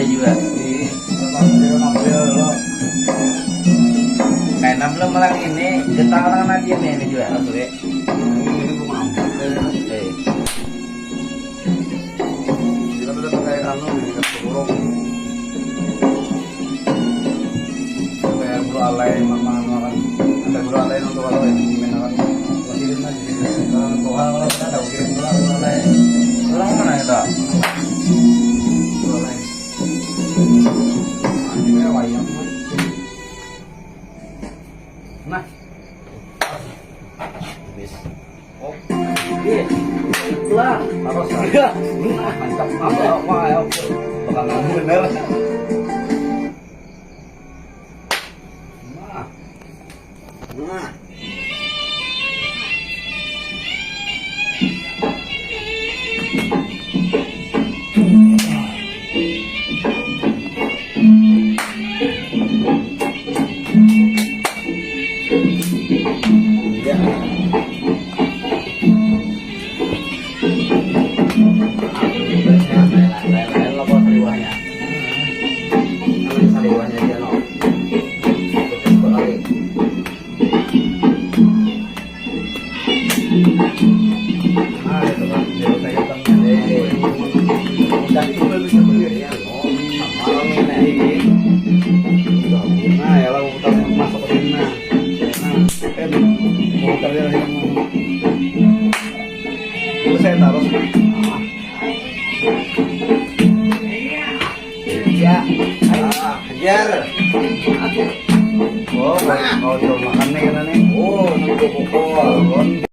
juga. Karena belum malang ini, getah orang aja nih ini juga langsung ya. Ini gua mampu. Kita udah pakai anu ini kita kurung. Kayak bulu alay mama makan. Ada bulu alay untuk kalau ini makan. Kirim aja gitu. Kalau kalau ada kirim bulu alay. Orang mana itu? Bulu alay. Ini wayang. Nah. Habis. Oh. Itulah harus mantap apa ya bakal bener nah ya lah putar masuk ke sini putar dia itu saya taruh Ya, kejar. oh mau makan nih kan nih Oh, nunggu pukul.